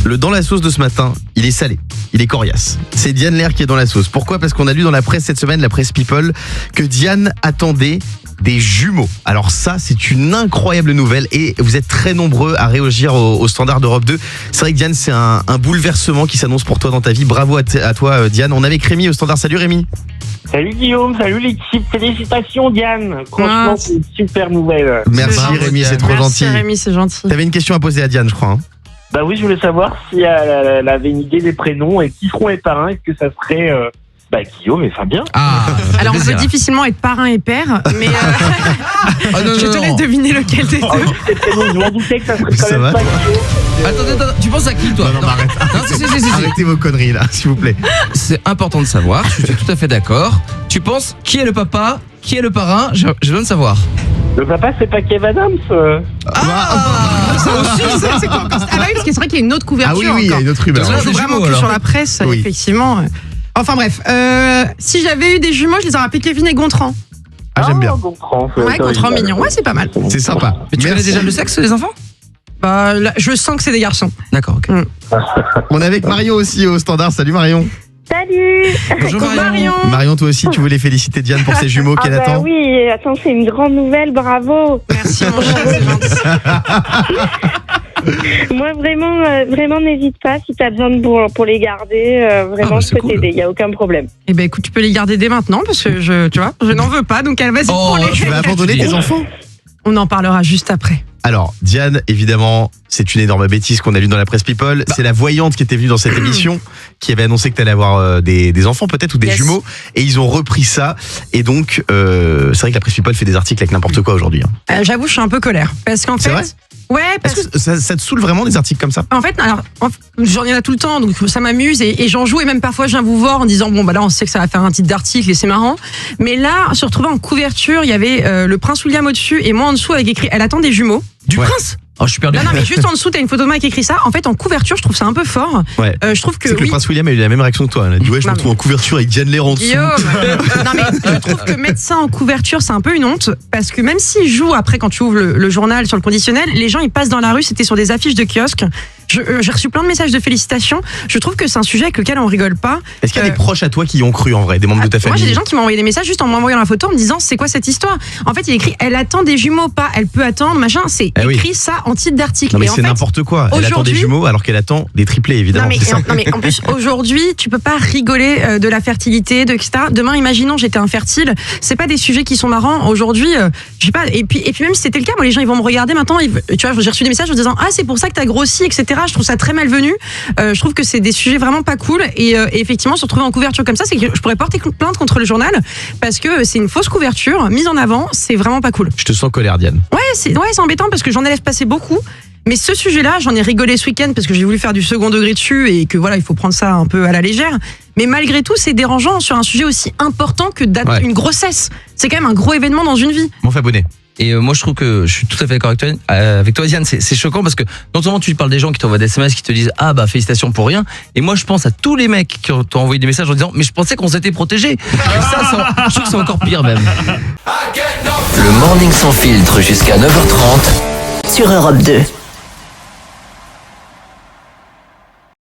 Le dans la sauce de ce matin, il est salé, il est coriace. C'est Diane Lair qui est dans la sauce. Pourquoi ? Parce qu'on a lu dans la presse cette semaine, la presse People, que Diane attendait des jumeaux. Alors ça, c'est une incroyable nouvelle et vous êtes très nombreux à réagir au standard d'Europe 2. C'est vrai que Diane, c'est un bouleversement qui s'annonce pour toi dans ta vie. Bravo à toi Diane. On est avec Rémi au standard. Salut Rémi. Salut Guillaume, salut l'équipe, félicitations Diane. Franchement, c'est une super nouvelle. Merci Rémi, c'est trop gentil. Merci Rémi, c'est gentil. T'avais une question à poser à Diane, je crois. Hein. Bah oui, je voulais savoir si elle avait une idée des prénoms et qui seront les parrains. Est-ce que ça serait Guillaume et Fabien? Alors on peut difficilement être parrain et père, mais je te laisse deviner lequel des deux. Ces prénoms, je m'en doutais que ça serait Ça quand va même pas Guillaume. Attends, tu penses à qui toi? Non, arrête. Non, si. Arrêtez vos conneries là, s'il vous plaît. C'est important de savoir, je suis tout à fait d'accord. Tu penses qui est le papa, qui est le parrain? Je veux le savoir. Le papa, c'est pas Kev Adams C'est quoi encore? Ah bah oui, parce que c'est vrai qu'il y a une autre couverture. Ah oui, il y a encore. une autre rumeur. On Des joue vraiment jumeaux, que alors. sur la presse, Oui. effectivement. Enfin bref, si j'avais eu des jumeaux, je les aurais appelés Kevin et Gontran. Ah, j'aime bien. Gontran, Ouais, Gontran mignon. Ouais, c'est pas mal. C'est sympa. Mais tu connais Merci. déjà le sexe des enfants? Bah, là, je sens que c'est des garçons. D'accord, ok. On est avec Marion aussi au standard. Salut Marion. Salut. Bonjour Marion. Marion, toi aussi, tu voulais féliciter Diane pour ses jumeaux qu'elle attend. Oui, attends, c'est une grande nouvelle, bravo. Merci mon cher, c'est gentil. Moi, vraiment, n'hésite pas si t'as besoin pour les garder. Vraiment, bah, je c'est peux cool. t'aider, y a aucun problème. Eh ben écoute, tu peux les garder dès maintenant parce que tu vois, je n'en veux pas, donc elle va Oh, pour les. Tu vas abandonner tes enfants ? On en parlera juste après. Alors, Diane, évidemment, c'est une énorme bêtise qu'on a lue dans la presse People. C'est la voyante qui était venue dans cette émission, qui avait annoncé que tu allais avoir des enfants peut-être ou des Yes. jumeaux. Et ils ont repris ça. Et donc, c'est vrai que la presse People fait des articles avec n'importe quoi aujourd'hui. Hein. J'avoue, je suis un peu colère parce qu'en C'est fait. vrai Ouais, parce Est-ce que ça te saoule vraiment des articles comme ça ? En fait, alors, j'en ai là tout le temps, donc ça m'amuse et j'en joue et même parfois je viens vous voir en disant bon bah là on sait que ça va faire un titre d'article et c'est marrant. Mais là, se retrouver en couverture, il y avait le prince William au-dessus et moi en dessous avec écrit elle attend des jumeaux. Du Ouais. prince? Oh, je suis perdu. Non mais juste en dessous t'as une photo de moi qui écrit ça. En fait en couverture je trouve ça un peu fort. Ouais. Je trouve que C'est que oui. le prince William a eu la même réaction que toi. Elle a dit ouais, je me Non, retrouve en couverture avec Diane Lair en dessous. Guillaume, non mais je trouve que mettre ça en couverture c'est un peu une honte parce que même s'il joue après quand tu ouvres le journal sur le conditionnel, les gens ils passent dans la rue, c'était sur des affiches de kiosques. J'ai reçu plein de messages de félicitations. Je trouve que c'est un sujet avec lequel on rigole pas. Est-ce qu'il y a des proches à toi qui y ont cru en vrai, des membres de ta Moi famille? j'ai des gens qui m'ont envoyé des messages juste en m'envoyant la photo en me disant c'est quoi cette histoire. En fait il est écrit elle attend des jumeaux pas elle peut attendre machin, c'est Eh oui. écrit ça en titre d'article. Non mais Et en c'est fait, n'importe quoi. Elle attend des aujourd'hui- jumeaux alors qu'elle attend des triplés évidemment. Non mais, c'est ça. non mais en plus aujourd'hui tu peux pas rigoler de la fertilité de etc. Demain imaginons j'étais infertile, c'est pas des sujets qui sont marrants aujourd'hui. Je sais pas et puis même si c'était le cas, moi les gens ils vont me regarder maintenant, tu vois j'ai reçu des messages en disant ah c'est pour ça que t'as grossi etc. Je trouve ça très malvenu. Je trouve que c'est des sujets vraiment pas cool et effectivement se retrouver en couverture comme ça c'est que je pourrais porter plainte contre le journal parce que c'est une fausse couverture mise en avant, c'est vraiment pas cool. Je te sens colère Diane. Ouais c'est embêtant parce que j'en ai laissé passer beaucoup. Mais ce sujet-là, j'en ai rigolé ce week-end parce que j'ai voulu faire du second degré dessus et que voilà, il faut prendre ça un peu à la légère. Mais malgré tout, c'est dérangeant sur un sujet aussi important que Ouais. une grossesse. C'est quand même un gros événement dans une vie. Mon abonné. Et moi je trouve que je suis tout à fait d'accord avec toi Diane, c'est choquant parce que non seulement tu parles des gens qui t'envoient des SMS qui te disent ah bah félicitations pour rien, et moi je pense à tous les mecs qui t'ont envoyé des messages en disant mais je pensais qu'on s'était protégés. Et ça, je trouve que c'est encore pire même. Le morning sans filtre jusqu'à 9h30 sur Europe 2.